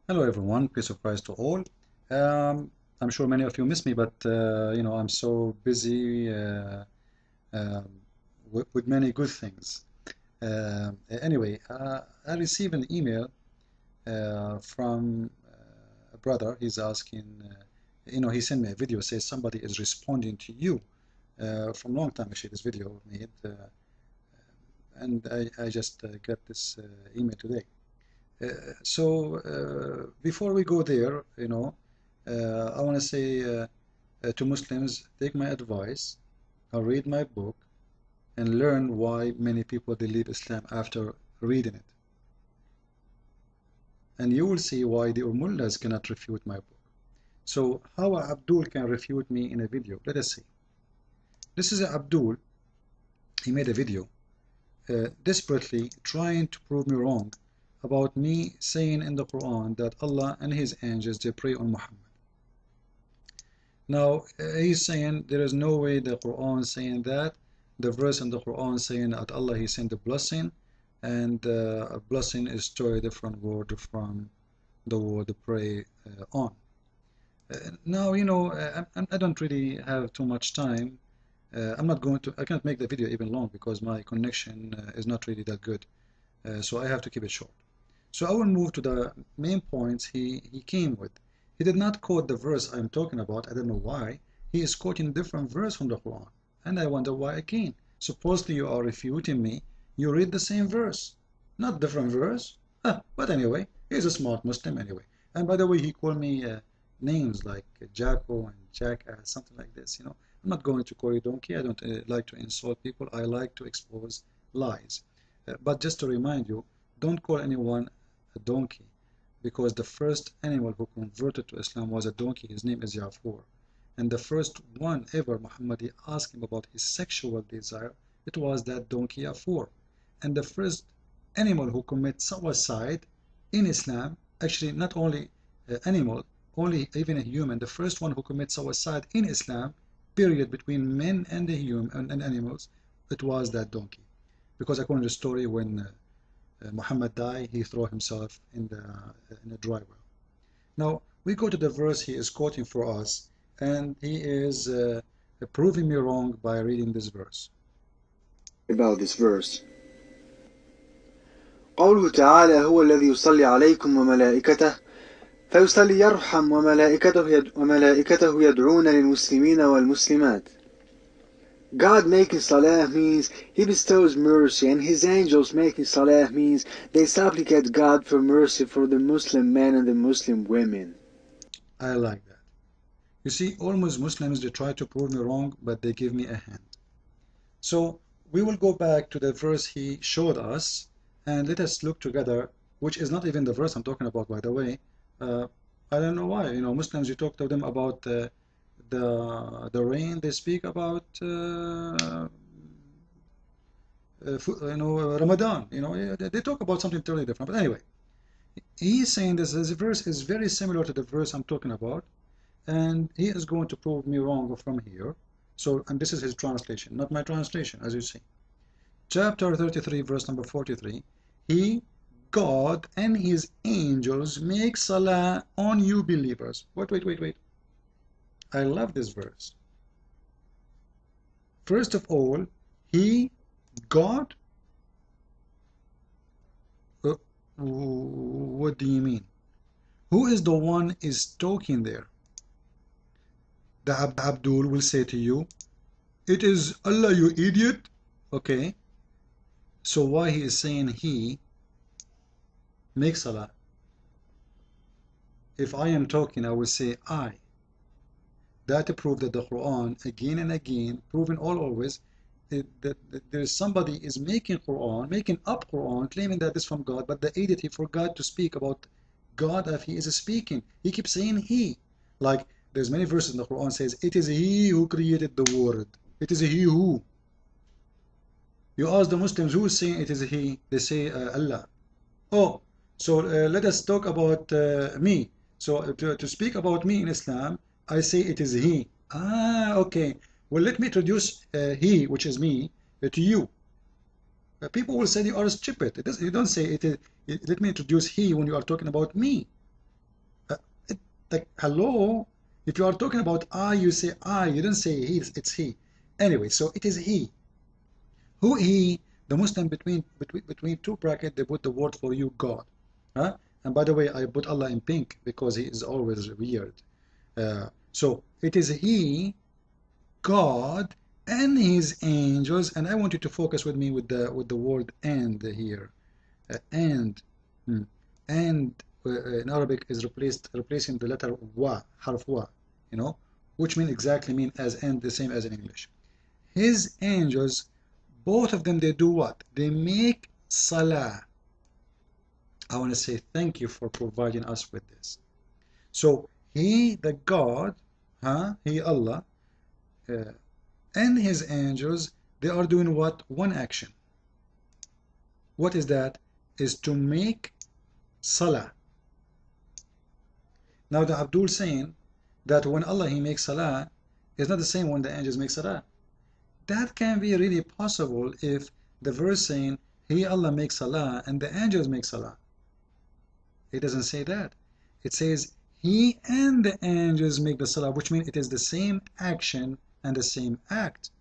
Hello everyone, peace of Christ to all. I'm sure many of you miss me, but I'm so busy um with many good things. Anyway, I received an email from a brother. He's asking, he sent me a video, says somebody is responding to you from a long time. Actually, this video made, and I just got this email today. Before we go there, I want to say to Muslims, take my advice, read my book, and learn why many people they leave Islam after reading it. And you will see why the mullahs cannot refute my book. So how Abdul can refute me in a video? Let us see. This is Abdul. He made a video desperately trying to prove me wrong about me saying in the Quran that Allah and His angels they pray on Muhammad. Now he's saying there is no way the Quran saying that. The verse in the Quran saying that Allah He sent a blessing, and a blessing is totally different word from the word pray on. Now I don't really have too much time. I can't make the video even long because my connection is not really that good. So I have to keep it short. So I will move to the main points he came with. He did not quote the verse I'm talking about. I don't know why. He is quoting a different verse from the Quran. And I wonder why again. Supposedly you are refuting me. You read the same verse. Not different verse. But anyway, he's a smart Muslim anyway. And by the way, he called me names like Jacko and Jackass, something like this. I'm not going to call you donkey. I don't like to insult people. I like to expose lies. But just to remind you, don't call anyone a donkey, because the first animal who converted to Islam was a donkey. His name is Yafur. And the first one ever Muhammad asked him about his sexual desire, it was that donkey Yafur. And the first animal who commits suicide in Islam, actually not only animal, only even a human, the first one who commits suicide in Islam, period, between men and the human and animals, it was that donkey. Because according to the story, when Muhammad died, he threw himself in a dry well. Now we go to the verse he is quoting for us, and he is proving me wrong by reading this verse. About this verse. قوله تعالى هو الذي يصلي عليكم وملائكته فيصلي يرحم وملائكته يدعون للمسلمين والمسلمات. God making salah means He bestows mercy, and His angels making salah means they supplicate God for mercy for the Muslim men and the Muslim women. I like that. You see, almost Muslims, they try to prove me wrong, but they give me a hand. So we will go back to the verse he showed us, and let us look together, which is not even the verse I'm talking about, by the way. I don't know why. Muslims, you talk to them about the rain. They speak about Ramadan. They talk about something totally different. But anyway, he's saying this verse is very similar to the verse I'm talking about, and he is going to prove me wrong from here. So, and this is his translation, not my translation, as you see. Chapter 33, verse number 43. He, God, and His angels make salah on you believers. Wait. I love this verse. First of all, He, God. What do you mean? Who is the one is talking there? The Abdul will say to you, it is Allah, you idiot. Okay. So why he is saying he makes salah? If I am talking, I will say I. That proves that the Quran again and again, proven always, that there is somebody is making up Quran, claiming that it's from God, but the idiot, he forgot to speak about God if he is speaking. He keeps saying he. Like there's many verses in the Quran says, it is he who created the world. It is he who. You ask the Muslims who is saying it is he, they say Allah. Oh, so let us talk about me. So to speak about me in Islam, I say it is he. Okay. Well, let me introduce he, which is me, to you. People will say you are stupid. You don't say it is. Let me introduce he when you are talking about me. Like, hello? If you are talking about I, you say I. You don't say he. It's he. Anyway, so it is he. Who he? The Muslim between two brackets, they put the word for you, God. Huh? And by the way, I put Allah in pink because he is always weird. So it is he, God, and his angels. And I want you to focus with me with the word and here. And and in Arabic is replacing the letter wa, harf wa, you know, which exactly mean as and, the same as in English. His angels, both of them, they do what? They make salah. I want to say thank you for providing us with this. So he, the God, he Allah, and his angels, they are doing what? One action. What is that? Is to make salah. Now the Abdul saying that when Allah he makes salah is not the same when the angels make salah. That can be really possible if the verse saying he Allah makes salah and the angels make salah. It doesn't say that. It says he and the angels make the salah, which means it is the same action and the same act.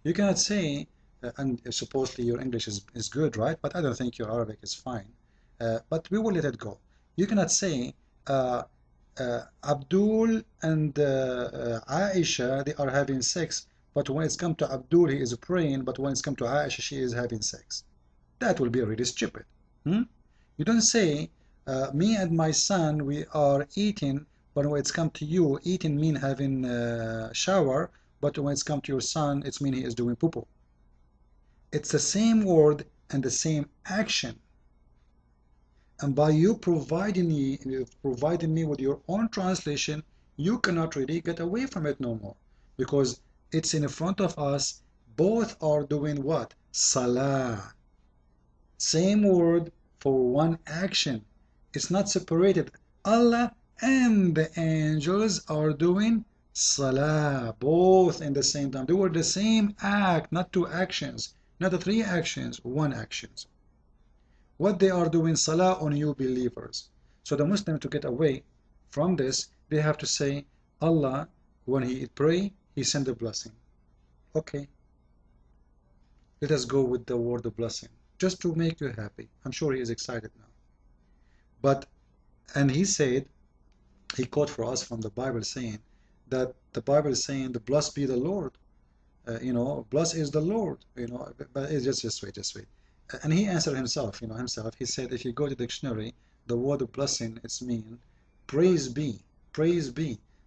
You cannot say, and supposedly your English is good, right? But I don't think your Arabic is fine. But we will let it go. You cannot say Abdul and Aisha, they are having sex, but when it's come to Abdul, he is praying, but when it's come to Aisha, she is having sex. That will be really stupid. You don't say, me and my son, we are eating, but when it's come to you, eating mean having shower, but when it's come to your son, it's mean he is doing poo-poo. It's the same word and the same action. And by you providing me with your own translation, you cannot really get away from it no more. Because it's in front of us, both are doing what? Salah. Same word for one action. It's not separated. Allah and the angels are doing salah, both in the same time. They were the same act, not two actions, not the three actions, one actions. What they are doing salah on you believers. So the Muslim, to get away from this, they have to say Allah, when he pray, he send a blessing. Okay. Let us go with the word of blessing, just to make you happy. I'm sure he is excited now. But, and he said, he quote for us from the Bible saying that the Bible is saying, the blessed be the Lord. Blessed is the Lord, but it's just wait. And he answered himself, he said, if you go to the dictionary, the word of blessing, it's mean, praise be.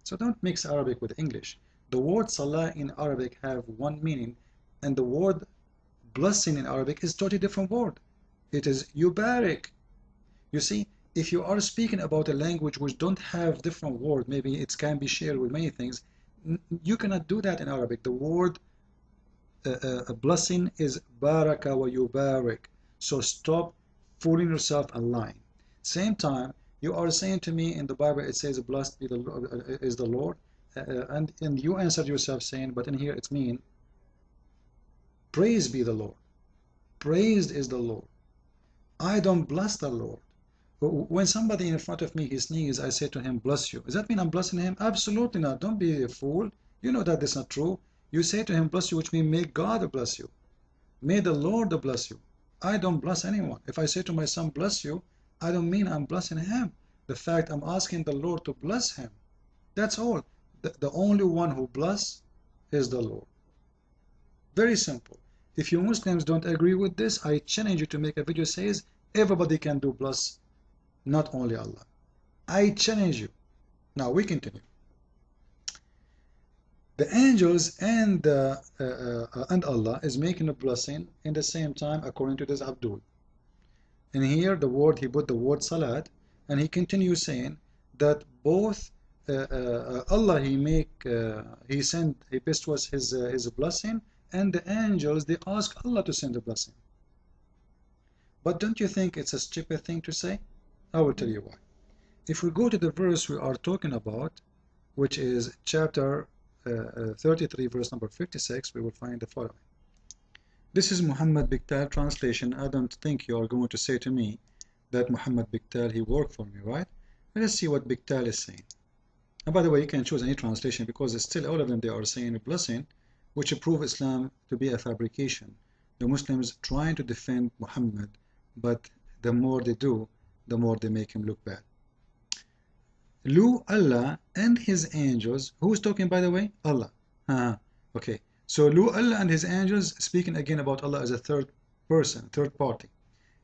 So don't mix Arabic with English. The word salah in Arabic have one meaning, and the word blessing in Arabic is totally different word. It is yubarik. You see, if you are speaking about a language which don't have different word, maybe it can be shared with many things, you cannot do that in Arabic. The word a blessing is baraka wa yubarik. So stop fooling yourself and lying. Same time, you are saying to me in the Bible it says blessed be is the Lord, and you answered yourself saying, but in here it's mean praise be the Lord. Praised is the Lord. I don't bless the Lord. When somebody in front of me he sneezes, I say to him, bless you. Does that mean I'm blessing him? Absolutely not. Don't be a fool. You know that that's not true. You say to him, bless you, which means may God bless you. May the Lord bless you. I don't bless anyone. If I say to my son, bless you, I don't mean I'm blessing him. The fact I'm asking the Lord to bless him. That's all. The only one who bless is the Lord. Very simple. If you Muslims don't agree with this, I challenge you to make a video says everybody can do bless, not only Allah. I challenge you. Now we continue. The angels and Allah is making a blessing in the same time according to this Abdul. And here the word, he put the word salat, and he continues saying that both Allah he bestowed his blessing, and the angels they ask Allah to send a blessing. But don't you think it's a stupid thing to say? I will tell you why. If we go to the verse we are talking about, which is chapter 33 verse number 56, we will find the following. This is Muhammad Biktal translation. I don't think you are going to say to me that Muhammad Biktal he worked for me, right? Let us see what Biktal is saying. And by the way, you can choose any translation because it's still all of them they are saying a blessing, which prove Islam to be a fabrication. The Muslims trying to defend Muhammad, but the more they do, the more they make him look bad. Lu Allah and his angels. Who's talking, by the way? Allah. Okay. So Lu Allah and his angels, speaking again about Allah as a third person, third party,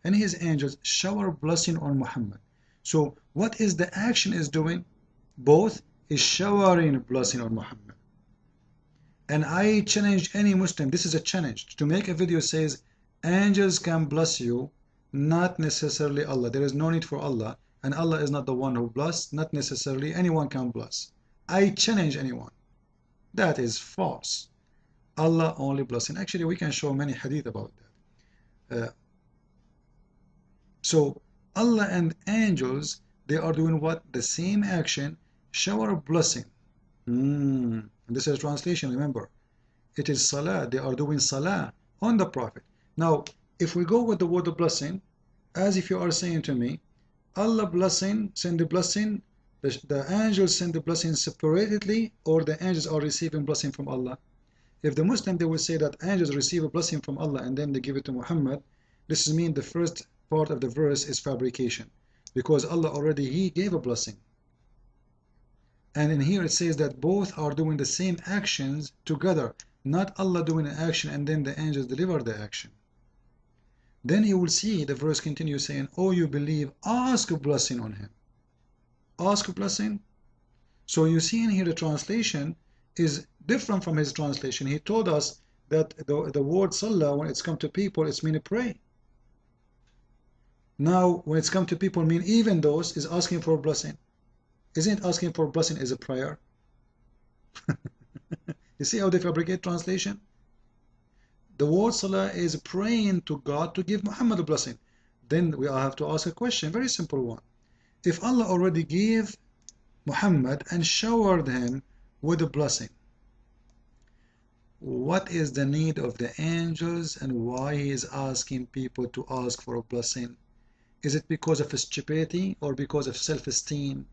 and his angels shower blessing on Muhammad. So what is the action is doing? Both is showering blessing on Muhammad. And I challenge any Muslim, this is a challenge, to make a video says angels can bless you, not necessarily Allah. There is no need for Allah, and Allah is not the one who bless, not necessarily anyone can bless. I challenge anyone. That is false. Allah only blessing. Actually, we can show many hadith about that. So Allah and angels, they are doing what? The same action, shower of blessing. And this is translation, remember. It is salah, they are doing salah on the Prophet. Now, if we go with the word of blessing, as if you are saying to me, Allah blessing, send the blessing, the angels send the blessing separately, or the angels are receiving blessing from Allah. If the Muslim, they will say that angels receive a blessing from Allah and then they give it to Muhammad, this means the first part of the verse is fabrication, because Allah already, He gave a blessing. And in here it says that both are doing the same actions together, not Allah doing an action and then the angels deliver the action. Then you will see the verse continues saying, oh, you believe, ask a blessing on him. Ask a blessing. So you see in here the translation is different from his translation. He told us that the word salah, when it's come to people, it's mean pray. Now, when it's come to people, mean even those is asking for a blessing. Isn't asking for a blessing is a prayer? You see how they fabricate translation? The word salah is praying to God to give Muhammad a blessing. Then we have to ask a question, very simple one. If Allah already gave Muhammad and showered him with a blessing, what is the need of the angels and why he is asking people to ask for a blessing? Is it because of his stupidity or because of self-esteem?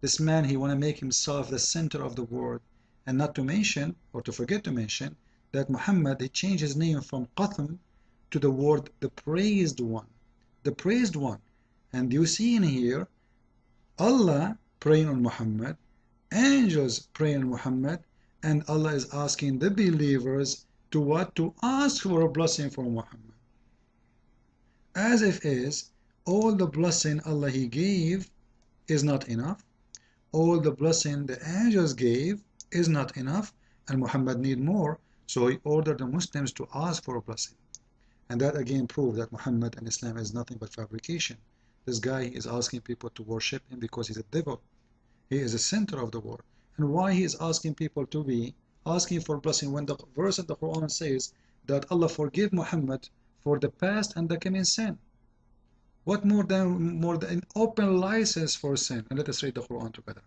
This man, he want to make himself the center of the world, and not to mention, or to forget to mention, that Muhammad, he changed his name from Qatham to the word the praised one. The praised one. And you see in here, Allah praying on Muhammad, angels praying on Muhammad, and Allah is asking the believers to what? To ask for a blessing from Muhammad. As if is, all the blessing Allah He gave is not enough. All the blessing the angels gave is not enough, and Muhammad need more. So he ordered the Muslims to ask for a blessing. And that again proves that Muhammad and Islam is nothing but fabrication. This guy is asking people to worship him because he's a devil. He is the center of the world. And why he is asking people to be asking for blessing when the verse in the Quran says that Allah forgive Muhammad for the past and the coming sin? What more than an open license for sin? And let us read the Quran together.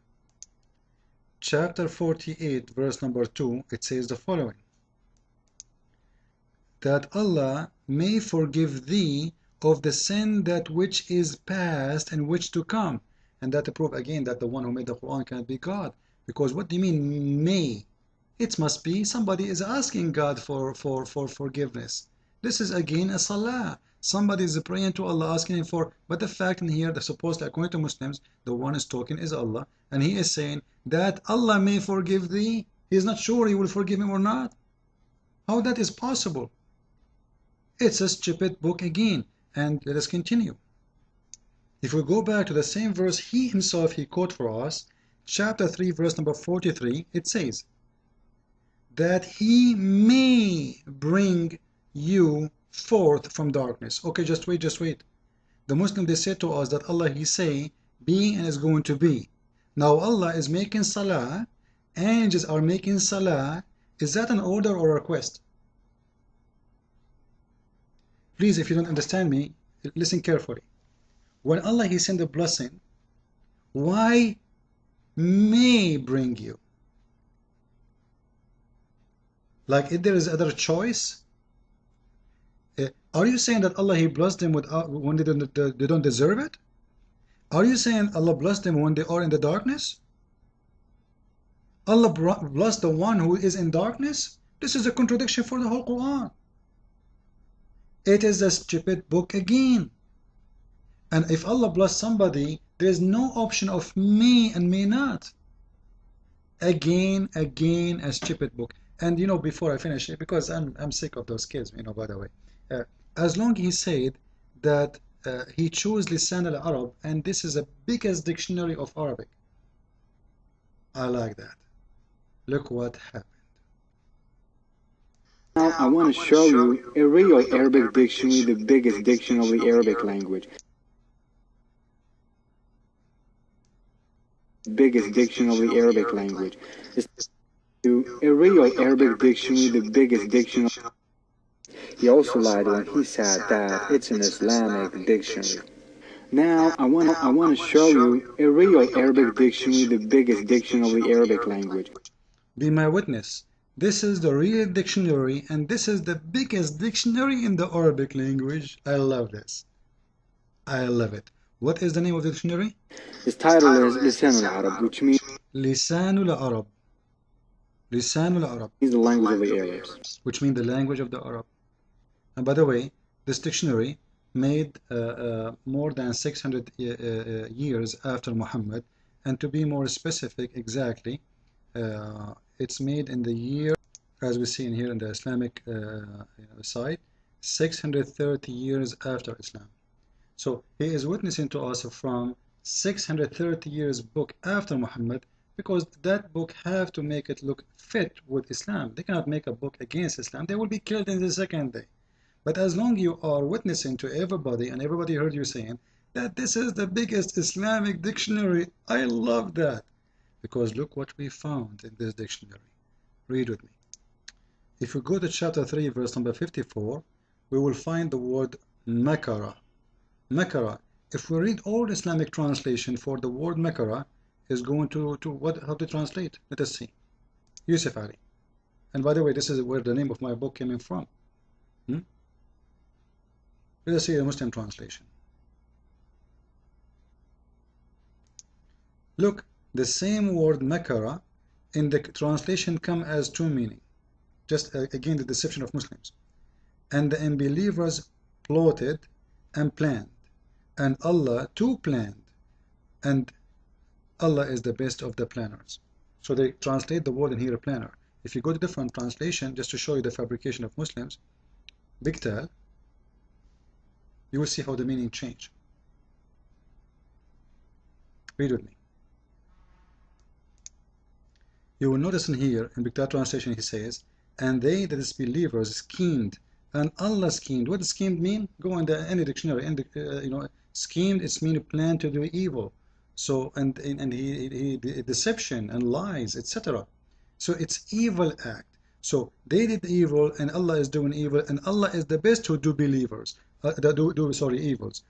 Chapter 48, verse number 2, it says the following: that Allah may forgive thee of the sin that which is past and which to come. And that to prove again that the one who made the Quran cannot be God. Because what do you mean may? It must be somebody is asking God for forgiveness. This is again a salah. Somebody is praying to Allah, asking him for, but the fact in here that supposedly according to Muslims, the one is talking is Allah, and he is saying that Allah may forgive thee. He is not sure he will forgive him or not. How that is possible? It's a stupid book again. And let us continue. If we go back to the same verse he himself he quote for us, chapter 3, verse number 43, it says that he may bring you forth from darkness. Okay, just wait. The Muslim, they say to us that Allah, he say being and is going to be. Now Allah is making salah, angels are making salah. Is that an order or a request? Please, if you don't understand me, listen carefully. When Allah he send a blessing, why may bring you? Like if there is other choice? Are you saying that Allah he blessed them when they don't deserve it? Are you saying Allah blessed them when they are in the darkness? Allah bless the one who is in darkness. This is a contradiction for the whole Quran. It is a stupid book again. And if Allah bless somebody, there is no option of may and may not. Again, a stupid book. And you know, before I finish it, because I'm sick of those kids, you know, by the way. As long he said that he chose Lisan al-Arab, and this is the biggest dictionary of Arabic. I like that. Look what happened. Now I want to show you a real Arabic dictionary, the biggest dictionary of the Arabic language. Biggest dictionary of the Arabic language. A real Arabic dictionary, the biggest dictionary. He also lied when he said that it's an Islamic dictionary. Now I want to show you a real Arabic dictionary, the biggest dictionary of the Arabic language. Be my witness. This is the real dictionary, and this is the biggest dictionary in the Arabic language. I love this. I love it. What is the name of the dictionary? Its title is Lisan al-Arab, which means Lisan al-Arab. Lisan al-Arab. the language of the Arabs. Which means the language of the Arab. And by the way, this dictionary made more than 600 years after Muhammad, and to be more specific exactly, it's made in the year, as we see in here in the Islamic side, 630 years after Islam. So he is witnessing to us from 630 years book after Muhammad, because that book have to make it look fit with Islam. They cannot make a book against Islam. They will be killed in the second day. But as long you are witnessing to everybody, and everybody heard you saying that this is the biggest Islamic dictionary, I love that. Because look what we found in this dictionary. Read with me. If we go to chapter 3, verse number 54, we will find the word makara. Makara. If we read all Islamic translation for the word makara, is going to how to translate? Let us see. Yusuf Ali. And by the way, this is where the name of my book came in from. Let us see the Muslim translation. Look, the same word makara in the translation come as two meaning. Just again the deception of Muslims. And the unbelievers plotted and planned, and Allah too planned, and Allah is the best of the planners. So they translate the word in here planner. If you go to different translation, just to show you the fabrication of Muslims, Bigtal, you will see how the meaning change. Read with me. You will notice in here, in Bigtal translation, he says, and they, that is believers, schemed, and Allah schemed. What does schemed mean? Go in any dictionary, schemed, it's mean plan to do evil. So, and he deception and lies, etc. So it's evil act. So they did evil, and Allah is doing evil, and Allah is the best who do believers. Evils.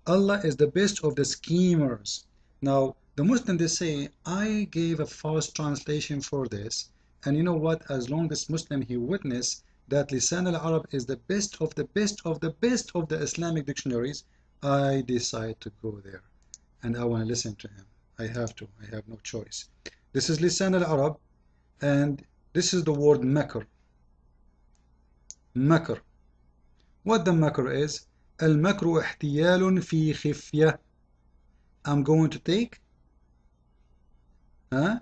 Allah is the best of the schemers. Now, the Muslims, they say, I gave a false translation for this, and you know what? As long as Muslim, he witnessed that Lisan al-Arab is the best of the best of the best of the Islamic dictionaries, I decide to go there, and I want to listen to him. I have to. I have no choice. This is Lisan al-Arab, and this is the word makr. Makr. What the makr is? Al-makru ihtiyalun fi khifya. I'm going to take and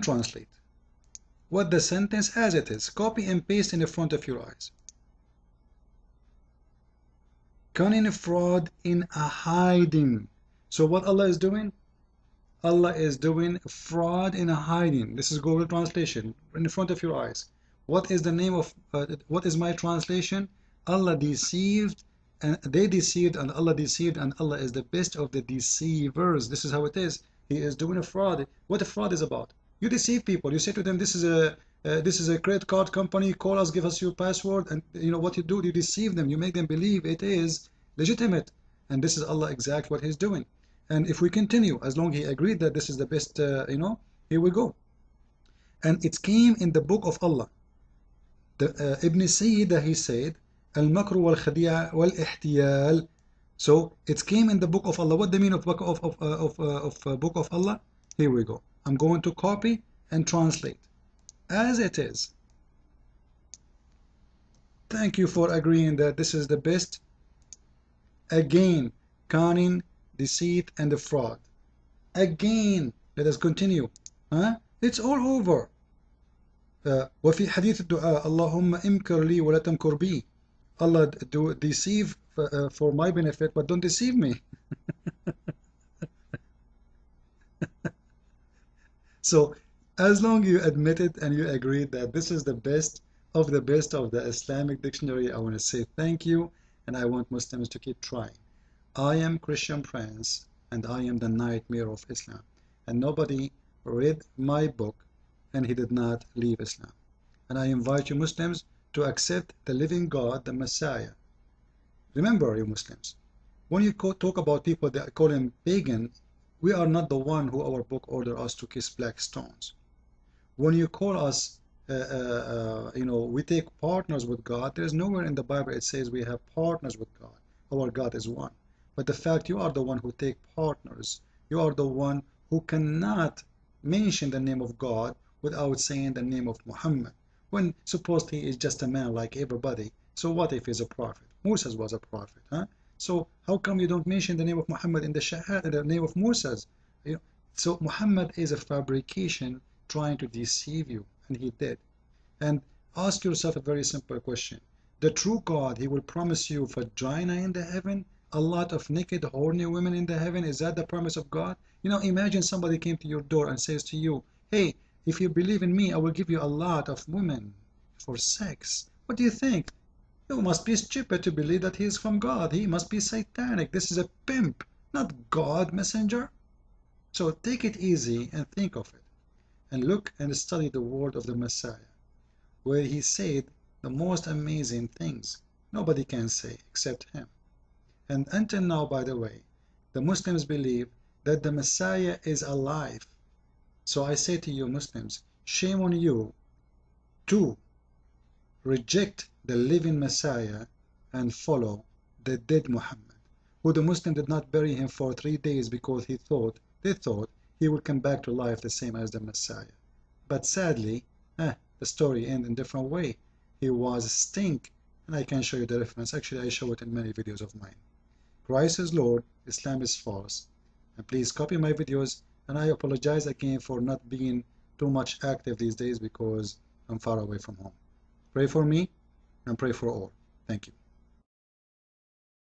translate what the sentence as it is. Copy and paste in the front of your eyes. Cunning fraud in a hiding. So what Allah is doing? Allah is doing fraud in a hiding. This is Google translation in front of your eyes. What is the name of what is my translation? Allah deceived, and they deceived, and Allah deceived, and Allah is the best of the deceivers. This is how it is. He is doing a fraud. What a fraud is about? You deceive people. You say to them, this is a credit card company. Call us, give us your password, and you know what you do? You deceive them. You make them believe it is legitimate, and this is Allah exact what He's doing. And if we continue, as long as He agreed that this is the best, here we go. And it came in the book of Allah. Ibn Sayyid, he said, Al-makru wal-khadi'a wal-ihtiyal So it came in the book of Allah. What the meaning of book book of Allah? Here we go. I'm going to copy and translate as it is. Thank you for agreeing that this is the best. Again, cunning, deceit, and the fraud. Again, let us continue. It's all over. وفي حديث الدعاء اللهم امكر لي ولا تمكر بي. Allah do deceive for my benefit, but don't deceive me. So as long you admit it and you agree that this is the best of the Islamic dictionary, I want to say thank you, and I want Muslims to keep trying. I am Christian Prince, and I am the nightmare of Islam, and nobody read my book and he did not leave Islam. And I invite you Muslims to accept the living God, the Messiah. Remember, you Muslims, when you talk about people that call him pagan, we are not the one who our book order us to kiss black stones. When you call us, we take partners with God, there is nowhere in the Bible it says we have partners with God. Our God is one. But the fact you are the one who take partners, you are the one who cannot mention the name of God without saying the name of Muhammad. When supposed he is just a man like everybody, so what if he's a prophet? Moses was a prophet, So how come you don't mention the name of Muhammad in the Shahada, the name of Moses? So Muhammad is a fabrication trying to deceive you, and he did. And ask yourself a very simple question. The true God, he will promise you vagina in the heaven, a lot of naked, horny women in the heaven. Is that the promise of God? Imagine somebody came to your door and says to you, hey, if you believe in me, I will give you a lot of women for sex. What do you think? You must be stupid to believe that he is from God. He must be satanic. This is a pimp, not God messenger. So take it easy and think of it. And look and study the word of the Messiah, where he said the most amazing things nobody can say except him. And until now, by the way, the Muslims believe that the Messiah is alive. So I say to you Muslims, shame on you to reject the living Messiah and follow the dead Muhammad, who the Muslim did not bury him for 3 days because they thought he would come back to life the same as the Messiah. But sadly, the story ended in a different way. He was stink, and I can show you the reference. Actually, I show it in many videos of mine. Christ is Lord, Islam is false. And please copy my videos, and I apologize again for not being too much active these days because I'm far away from home. Pray for me and pray for all. Thank you.